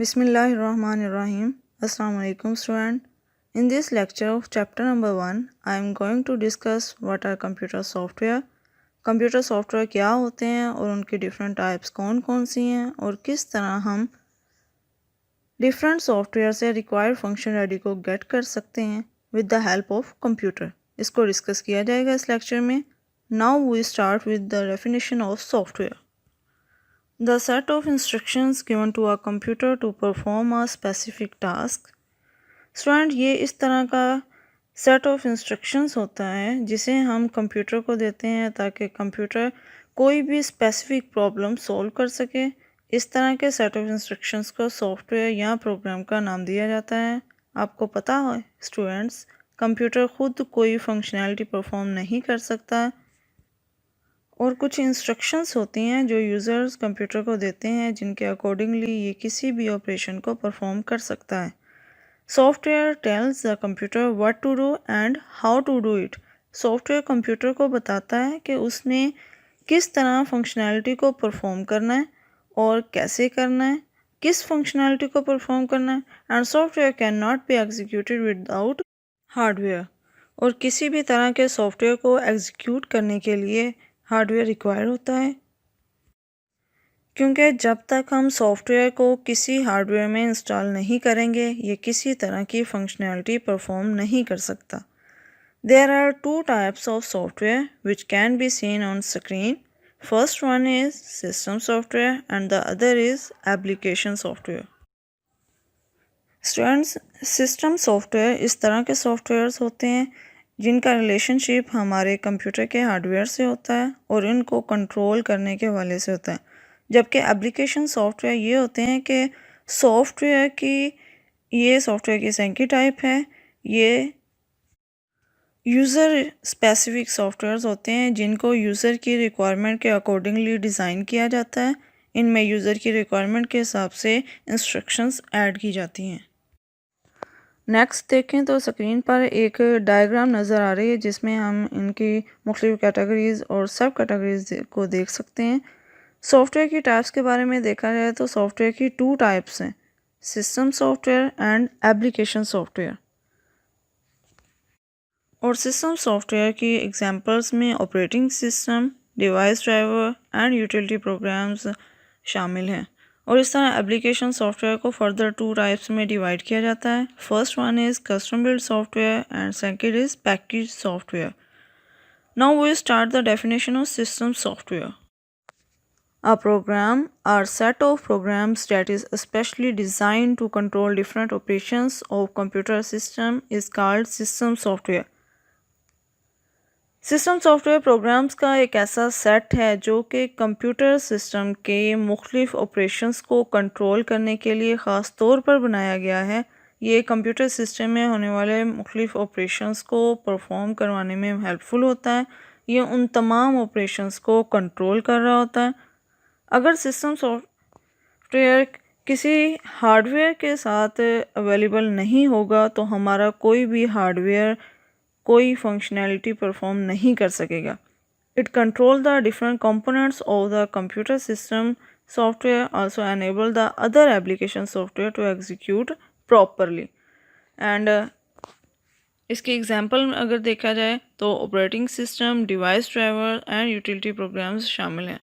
Bismillahirrahmanirrahim. Assalamu alaikum student. In this lecture of chapter number 1, I am going to discuss what are computer software. Computer software क्या होते हैं और उनकी different types कौन कौन सी हैं और किस तरह हम डिफरेंट सॉफ्टवेयर से रिक्वायर्ड फंक्शनैलिटी को गेट कर सकते हैं with the help of computer. इसको डिस्कस किया जाएगा इस लेक्चर में। Now we start with the definition of software. The set of instructions given to a computer to perform a specific task. Student, ये इस तरह का सेट ऑफ इंस्ट्रक्शंस होता है जिसे हम कंप्यूटर को देते हैं ताकि कंप्यूटर कोई भी स्पेसिफिक प्रॉब्लम सॉल्व कर सके। इस तरह के सेट ऑफ इंस्ट्रक्शंस को सॉफ्टवेयर या प्रोग्राम का नाम दिया जाता है। आपको पता है स्टूडेंट्स, कंप्यूटर खुद कोई फंक्शनैलिटी परफॉर्म नहीं कर सकता और कुछ इंस्ट्रक्शंस होती हैं जो यूज़र्स कंप्यूटर को देते हैं जिनके अकॉर्डिंगली ये किसी भी ऑपरेशन को परफॉर्म कर सकता है। Software tells the computer what to do and how to do it. Software computer को बताता है कि उसने किस तरह फंक्शनैलिटी को परफॉर्म करना है और कैसे करना है, किस फंक्शनैलिटी को परफॉर्म करना है। And software can not be executed without hardware. और किसी भी तरह के सॉफ्टवेयर को एग्जीक्यूट करने के लिए हार्डवेयर रिक्वायर होता है, क्योंकि जब तक हम सॉफ्टवेयर को किसी हार्डवेयर में इंस्टॉल नहीं करेंगे ये किसी तरह की फंक्शनैलिटी परफॉर्म नहीं कर सकता। There are two types of software which can be seen on screen. First one is system software and the other is application software. Students, system software इस तरह के सॉफ्टवेयर्स होते हैं जिनका रिलेशनशिप हमारे कंप्यूटर के हार्डवेयर से होता है और इनको कंट्रोल करने के हवाले से होता है, जबकि एप्लीकेशन सॉफ्टवेयर ये होते हैं कि सॉफ्टवेयर की सेंकी टाइप है। ये यूज़र स्पेसिफिक सॉफ्टवेयर्स होते हैं जिनको यूज़र की रिक्वायरमेंट के अकॉर्डिंगली डिज़ाइन किया जाता है। इनमें यूज़र की रिक्वायरमेंट के हिसाब से इंस्ट्रक्शंस ऐड की जाती हैं। नेक्स्ट देखें तो स्क्रीन पर एक डायग्राम नज़र आ रही है जिसमें हम इनकी मुख्तलिफ कैटेगरीज़ और सब कैटेगरीज़ को देख सकते हैं। सॉफ्टवेयर की टाइप्स के बारे में देखा जाए तो सॉफ्टवेयर की टू टाइप्स हैं, system software and application software. और सिस्टम सॉफ्टवेयर की एग्जांपल्स में operating system, device driver and utility programs शामिल हैं। और इस तरह एप्लीकेशन सॉफ्टवेयर को फर्दर टू टाइप्स में डिवाइड किया जाता है। First one is custom build software and second is package software. Now we start the definition of system software. A program or set of programs that is especially designed to control different operations of computer system is called system software. System software programmes का एक ऐसा set है जो कि computer system के मुख्तलिफ operations को control करने के लिए ख़ास तौर पर बनाया गया है। ये कंप्यूटर सिस्टम में होने वाले मुख्तलिफ ऑपरेशंस को परफॉर्म करवाने में हेल्पफुल होता है। ये उन तमाम ऑपरेशंस को कंट्रोल कर रहा होता है। अगर सिस्टम सॉफ्टवेयर किसी हार्डवेयर के साथ अवेलेबल नहीं होगा तो हमारा कोई भी हार्डवेयर कोई फंक्शनैलिटी परफॉर्म नहीं कर सकेगा। It control the different components of the computer system software also enable the other application software to execute properly. And इसकी एग्जांपल अगर देखा जाए तो operating system, device driver and utility programs शामिल हैं।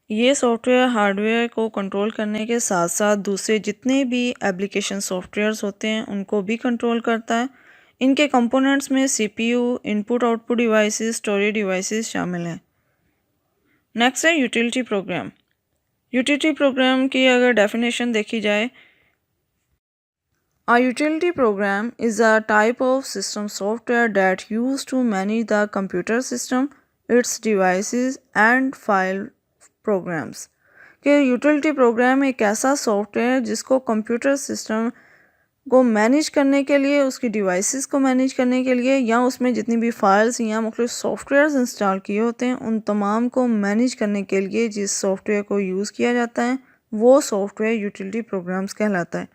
ये सॉफ्टवेयर हार्डवेयर को कंट्रोल करने के साथ साथ दूसरे जितने भी एप्लीकेशन सॉफ्टवेयर्स होते हैं उनको भी कंट्रोल करता है। इनके कंपोनेंट्स में CPU, input output devices, storage devices शामिल हैं। नेक्स्ट है यूटिलिटी प्रोग्राम। यूटिलिटी प्रोग्राम की अगर डेफिनेशन देखी जाए, A utility program is a type of system software that used to manage the computer system, its devices and file programs. कि utility programme एक ऐसा सॉफ्टवेयर है जिसको कंप्यूटर सिस्टम को मैनेज करने के लिए, उसकी डिवाइसेस को मैनेज करने के लिए या उसमें जितनी भी फाइल्स या मुख्तलिफ सॉफ्टवेयर्स इंस्टॉल किए होते हैं उन तमाम को मैनेज करने के लिए जिस सॉफ्टवेयर को यूज़ किया जाता है वो सॉफ्टवेयर यूटिलिटी प्रोग्राम्स कहलाता है।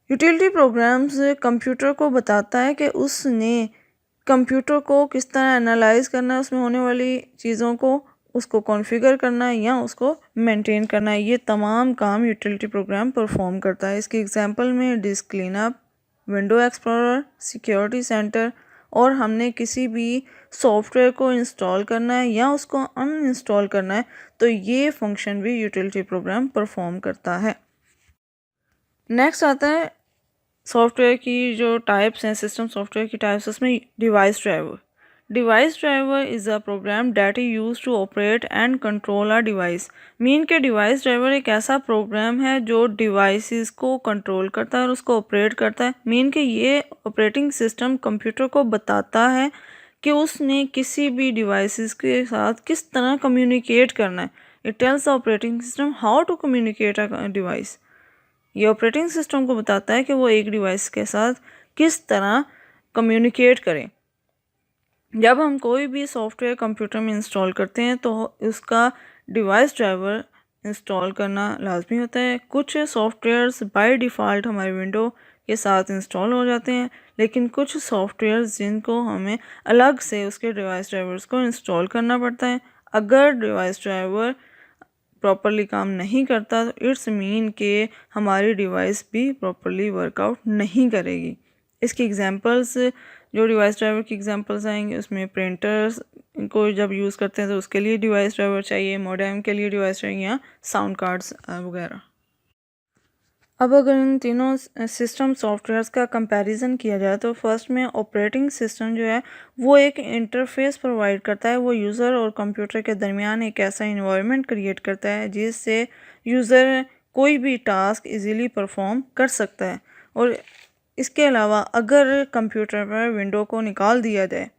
यूटिलिटी प्रोग्राम्स कंप्यूटर को बताता है कि उसने कंप्यूटर को किस तरह एनालाइज करना है, उसमें होने वाली चीज़ों को उसको कॉन्फ़िगर करना है या उसको मेंटेन करना है, ये तमाम काम यूटिलिटी प्रोग्राम परफॉर्म करता है। इसके एग्जांपल में disc cleanup, window explorer, security centre, और हमने किसी भी सॉफ्टवेयर को इंस्टॉल करना है या उसको अनइंस्टॉल करना है तो ये फंक्शन भी यूटिलिटी प्रोग्राम परफॉर्म करता है। नेक्स्ट आता है सॉफ्टवेयर की जो टाइप्स हैं, सिस्टम सॉफ्टवेयर की टाइप्स, उसमें device driver. Device driver is a program that is use to operate and control a device. Mean के डिवाइस ड्राइवर एक ऐसा प्रोग्राम है जो डिवाइसेस को कंट्रोल करता है और उसको ऑपरेट करता है। मीन के ये ऑपरेटिंग सिस्टम कंप्यूटर को बताता है कि उसने किसी भी डिवाइसेस के साथ किस तरह कम्युनिकेट करना है। It tells the operating system how to communicate a device. ये ऑपरेटिंग सिस्टम को बताता है कि वो एक डिवाइस के साथ किस तरह कम्युनिकेट करें। जब हम कोई भी सॉफ्टवेयर कंप्यूटर में इंस्टॉल करते हैं तो उसका डिवाइस ड्राइवर इंस्टॉल करना लाजमी होता है। कुछ सॉफ्टवेयर्स बाय डिफ़ॉल्ट हमारे विंडो के साथ इंस्टॉल हो जाते हैं, लेकिन कुछ सॉफ्टवेयर्स जिनको हमें अलग से उसके डिवाइस ड्राइवर्स को इंस्टॉल करना पड़ता है। अगर डिवाइस ड्राइवर प्रॉपरली काम नहीं करता तो इट्स मीन के हमारी डिवाइस भी प्रॉपरली वर्कआउट नहीं करेगी। इसकी एग्जांपल्स, जो डिवाइस ड्राइवर की एग्जांपल्स आएंगे उसमें प्रिंटर्स को जब यूज़ करते हैं तो उसके लिए डिवाइस ड्राइवर चाहिए, मॉडेम के लिए डिवाइस चाहिए, या साउंड कार्ड्स वगैरह। अब अगर इन तीनों सिस्टम सॉफ्टवेयर्स का कंपैरिजन किया जाए तो फर्स्ट में ऑपरेटिंग सिस्टम जो है वो एक इंटरफेस प्रोवाइड करता है। वो यूज़र और कंप्यूटर के दरमियान एक ऐसा इन्वायरमेंट क्रिएट करता है जिससे यूज़र कोई भी टास्क इजीली परफॉर्म कर सकता है। और इसके अलावा अगर कंप्यूटर पर विंडो को निकाल दिया जाए,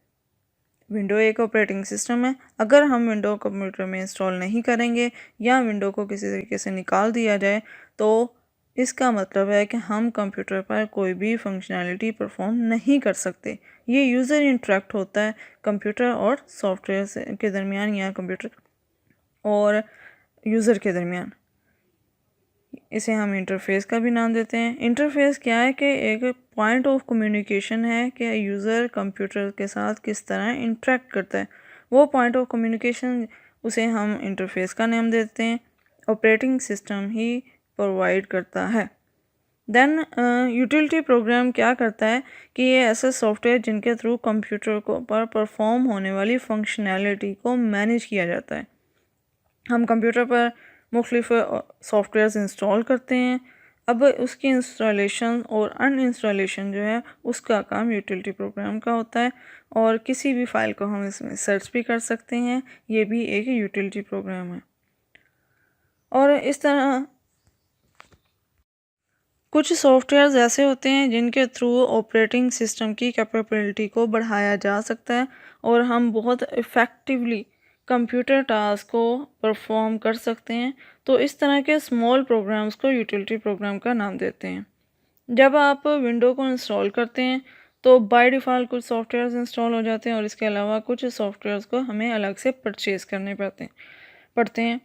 विंडो एक ऑपरेटिंग सिस्टम है, अगर हम विंडो कंप्यूटर में इंस्टॉल नहीं करेंगे या विंडो को किसी तरीके से निकाल दिया जाए तो इसका मतलब है कि हम कंप्यूटर पर कोई भी फंक्शनैलिटी परफॉर्म नहीं कर सकते। ये यूज़र इंटरेक्ट होता है कंप्यूटर और सॉफ्टवेयर के दरमियान या कंप्यूटर और यूज़र के दरमियान। इसे हम इंटरफेस का भी नाम देते हैं। इंटरफेस क्या है कि एक पॉइंट ऑफ कम्युनिकेशन है कि यूज़र कंप्यूटर के साथ किस तरह इंटरेक्ट करता है। वो पॉइंट ऑफ कम्युनिकेशन उसे हम इंटरफेस का नाम देते हैं। ऑपरेटिंग सिस्टम ही प्रोवाइड करता है। देन यूटिलिटी प्रोग्राम क्या करता है कि ये ऐसे सॉफ्टवेयर जिनके थ्रू कंप्यूटर को पर परफॉर्म होने वाली फंक्शनैलिटी को मैनेज किया जाता है। हम कंप्यूटर पर मुख्तलिफ सॉफ्टवेयर्स इंस्टॉल करते हैं। अब उसकी इंस्टॉलेशन और अनइंस्टॉलेशन जो है उसका काम यूटिलिटी प्रोग्राम का होता है, और किसी भी फाइल को हम इसमें सर्च भी कर सकते हैं। ये भी एक यूटिलिटी प्रोग्राम है। और इस तरह कुछ सॉफ्टवेयर्स ऐसे होते हैं जिनके थ्रू ऑपरेटिंग सिस्टम की कैपेबिलिटी को बढ़ाया जा सकता है और हम बहुत इफ़ेक्टिवली कंप्यूटर टास्क को परफॉर्म कर सकते हैं। तो इस तरह के स्मॉल प्रोग्राम्स को यूटिलिटी प्रोग्राम का नाम देते हैं। जब आप विंडो को इंस्टॉल करते हैं तो बाय डिफ़ॉल्ट कुछ सॉफ्टवेयर्स इंस्टॉल हो जाते हैं और इसके अलावा कुछ सॉफ्टवेयर्स को हमें अलग से परचेज़ करने पड़ते हैं।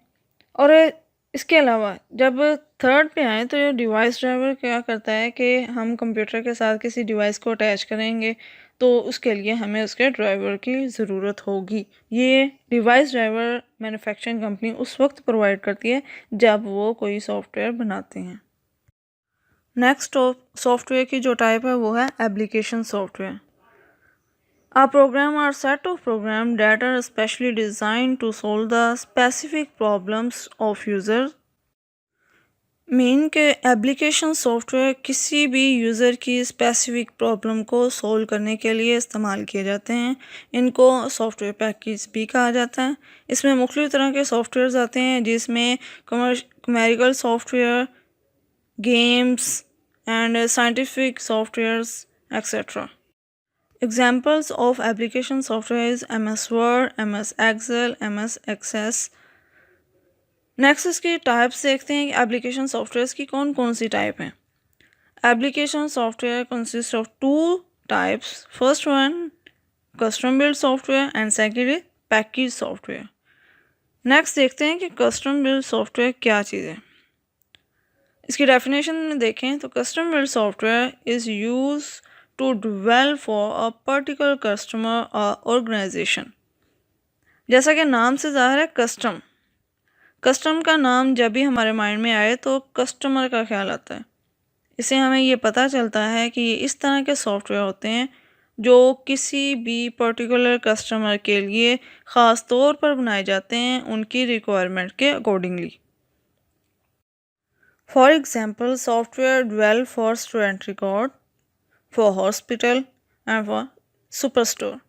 और इसके अलावा जब थर्ड पे आए तो ये डिवाइस ड्राइवर क्या करता है कि हम कंप्यूटर के साथ किसी डिवाइस को अटैच करेंगे तो उसके लिए हमें उसके ड्राइवर की ज़रूरत होगी। ये डिवाइस ड्राइवर मैन्युफैक्चरिंग कंपनी उस वक्त प्रोवाइड करती है जब वो कोई सॉफ्टवेयर बनाते हैं। नेक्स्ट सॉफ्टवेयर की जो टाइप है वो है application software. A program are set of programs that are specially designed to solve the specific problems of users। Mean के एप्लीकेशन सॉफ्टवेयर किसी भी यूज़र की स्पेसिफिक प्रॉब्लम को सोल्व करने के लिए इस्तेमाल किए जाते हैं। इनको सॉफ्टवेयर पैकेज भी कहा जाता है। इसमें मुख्तलिफ़ तरह के सॉफ्टवेयर्स आते हैं जिसमें commercial software, games and scientific softwares etcetera. Examples of application software is MS Word, MS Excel, MS Access। Next इसकी टाइप्स देखते हैं कि एप्लीकेशन सॉफ्टवेयर की कौन कौन सी टाइप हैं। Application software consist of two types. First one custom build software and second is package software. Next देखते हैं कि कस्टम बिल्ड सॉफ्टवेयर क्या चीज़ है। इसकी डेफिनेशन में देखें तो custom build software is use to develop for a particular customer or organization। जैसा कि नाम से ज़ाहिर है कस्टम, कस्टम का नाम जब भी हमारे माइंड में आए तो कस्टमर का ख्याल आता है। इससे हमें ये पता चलता है कि ये इस तरह के सॉफ्टवेयर होते हैं जो किसी भी पर्टिकुलर कस्टमर के लिए ख़ास तौर पर बनाए जाते हैं उनकी रिक्वायरमेंट के accordingly. For example software develop for student record, for hospital and for super store.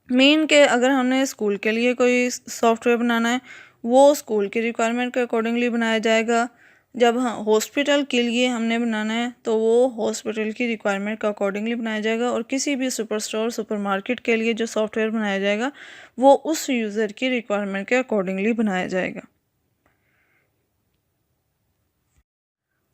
Main के अगर हमने स्कूल के लिए कोई सॉफ्टवेयर बनाना है वो स्कूल की रिक्वायरमेंट के अकॉर्डिंगली बनाया जाएगा। जब हाँ हॉस्पिटल के लिए हमने बनाना है तो वो हॉस्पिटल की रिक्वायरमेंट के अकॉर्डिंगली बनाया जाएगा, और किसी भी सुपर स्टोर सुपर मार्केट के लिए जो सॉफ्टवेयर बनाया जाएगा वो उस यूज़र की रिक्वायरमेंट के अकॉर्डिंगली बनाया जाएगा।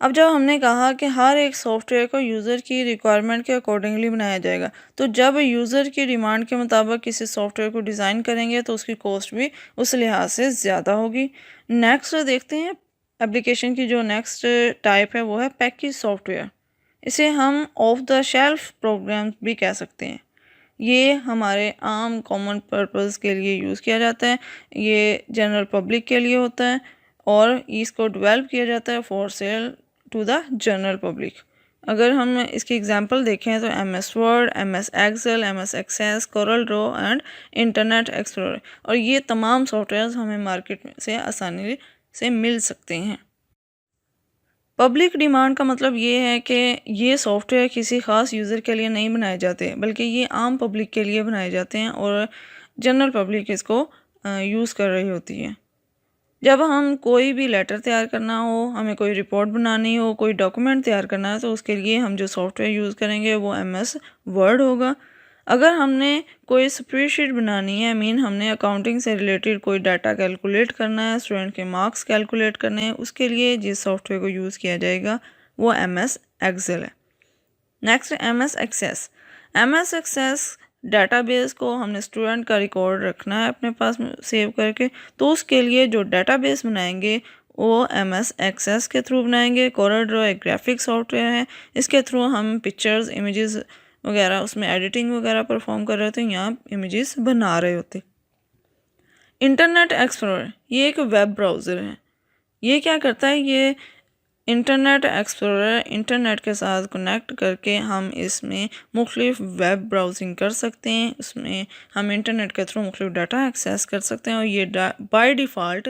अब जब हमने कहा कि हर एक सॉफ्टवेयर को यूज़र की रिक्वायरमेंट के अकॉर्डिंगली बनाया जाएगा, तो जब यूज़र की डिमांड के मुताबिक किसी सॉफ्टवेयर को डिज़ाइन करेंगे तो उसकी कॉस्ट भी उस लिहाज से ज़्यादा होगी। नेक्स्ट देखते हैं एप्लीकेशन की जो नेक्स्ट टाइप है वो है पैकेज सॉफ्टवेयर। इसे हम ऑफ द शेल्फ प्रोग्राम भी कह सकते हैं। ये हमारे आम कॉमन पर्पस के लिए यूज़ किया जाता है, ये जनरल पब्लिक के लिए होता है और इसको डेवलप किया जाता है for sale to the general public. अगर हम इसकी एग्जांपल देखें तो MS Word, MS Excel, MS Access, Corel Draw and Internet Explorer, और ये तमाम सॉफ्टवेयर हमें मार्केट से आसानी से मिल सकते हैं। पब्लिक डिमांड का मतलब ये है कि ये सॉफ्टवेयर किसी ख़ास यूज़र के लिए नहीं बनाए जाते बल्कि ये आम पब्लिक के लिए बनाए जाते हैं और जनरल पब्लिक इसको यूज़ कर रही होती है। जब हम कोई भी लेटर तैयार करना हो, हमें कोई रिपोर्ट बनानी हो, कोई डॉक्यूमेंट तैयार करना है तो उसके लिए हम जो सॉफ्टवेयर यूज़ करेंगे वो MS वर्ड होगा। अगर हमने कोई स्प्रेडशीट बनानी है, मीन हमने अकाउंटिंग से रिलेटेड कोई डाटा कैलकुलेट करना है, स्टूडेंट के मार्क्स कैलकुलेट करने हैं, उसके लिए जिस सॉफ्टवेयर को यूज़ किया जाएगा वो MS एक्सेल है। Next MS Access. MS Access database को हमने स्टूडेंट का रिकॉर्ड रखना है अपने पास सेव करके, तो उसके लिए जो डाटाबेस बनाएंगे वो MS एक्सेस के थ्रू बनाएंगे। कोरल ड्रॉ एक ग्राफिक सॉफ्टवेयर है, इसके थ्रू हम पिक्चर्स, इमेजेस वगैरह उसमें एडिटिंग वगैरह परफॉर्म कर रहे होते हैं, यहाँ इमेजेस बना रहे होते। इंटरनेट एक्सप्लोरर ये एक वेब ब्राउज़र है। ये क्या करता है, ये इंटरनेट एक्सप्लोरर इंटरनेट के साथ कनेक्ट करके हम इसमें मुख्तलिफ वेब ब्राउजिंग कर सकते हैं। उसमें हम इंटरनेट के थ्रू मुख्तलिफ डाटा एक्सेस कर सकते हैं और ये बाय डिफ़ॉल्ट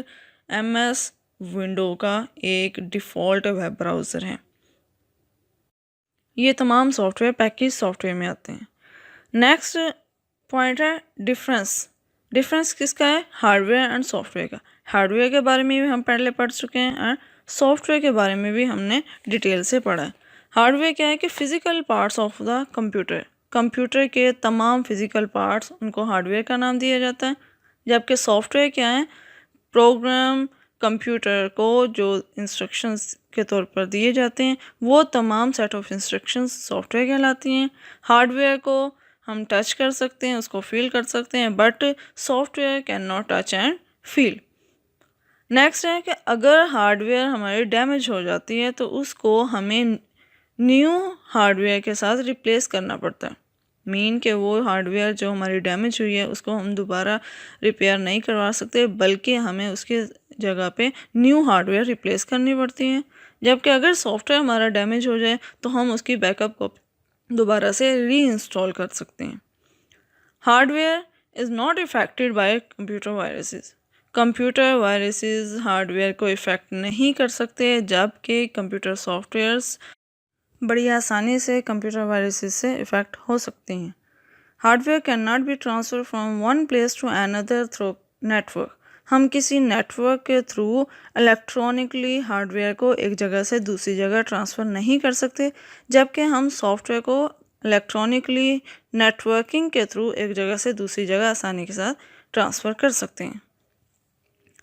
MS विंडो का एक डिफ़ॉल्ट वेब ब्राउज़र है। ये तमाम सॉफ्टवेयर पैकेज सॉफ्टवेयर में आते हैं। नेक्स्ट पॉइंट है डिफरेंस। डिफरेंस किसका है, हार्डवेयर एंड सॉफ्टवेयर का। हार्डवेयर के बारे में भी हम पहले पढ़ चुके हैं एंड सॉफ्टवेयर के बारे में भी हमने डिटेल से पढ़ा है। हार्डवेयर क्या है कि physical parts of the computer, computer के तमाम फिज़िकल पार्ट्स उनको हार्डवेयर का नाम दिया जाता है। जबकि सॉफ्टवेयर क्या है, प्रोग्राम कंप्यूटर को जो इंस्ट्रक्शंस के तौर पर दिए जाते हैं वो तमाम सेट ऑफ इंस्ट्रक्शंस सॉफ्टवेयर कहलाती हैं। हार्डवेयर को हम टच कर सकते हैं, उसको फील कर सकते हैं, but software can not touch and feel. Next है कि अगर हार्डवेयर हमारी डैमेज हो जाती है तो उसको हमें न्यू हार्डवेयर के साथ रिप्लेस करना पड़ता है। मीन कि वो हार्डवेयर जो हमारी डैमेज हुई है उसको हम दोबारा रिपेयर नहीं करवा सकते बल्कि हमें उसके जगह पे न्यू हार्डवेयर रिप्लेस करनी पड़ती है। जबकि अगर सॉफ्टवेयर हमारा डैमेज हो जाए तो हम उसकी बैकअप कॉपी दोबारा से री इंस्टॉल कर सकते हैं। Hardware is not affected by computer viruses. Computer viruses hardware को इफ़ेक्ट नहीं कर सकते, जबकि कंप्यूटर सॉफ्टवेयर्स बड़ी आसानी से कंप्यूटर वायरसेस से इफ़ेक्ट हो सकते हैं। Hardware can not be transfer from one place to another through network. हम किसी नेटवर्क के थ्रू इलेक्ट्रॉनिकली हार्डवेयर को एक जगह से दूसरी जगह ट्रांसफ़र नहीं कर सकते, जबकि हम सॉफ्टवेयर को इलेक्ट्रॉनिकली नेटवर्किंग के थ्रू एक जगह से दूसरी जगह आसानी के साथ ट्रांसफ़र कर सकते हैं।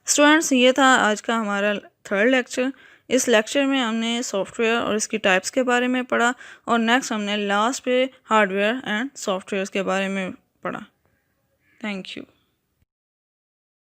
स्टूडेंट्स, ये था आज का हमारा थर्ड लेक्चर। इस लेक्चर में हमने सॉफ्टवेयर और इसकी टाइप्स के बारे में पढ़ा और नेक्स्ट हमने लास्ट पे हार्डवेयर एंड सॉफ्टवेयर के बारे में पढ़ा। Thank you.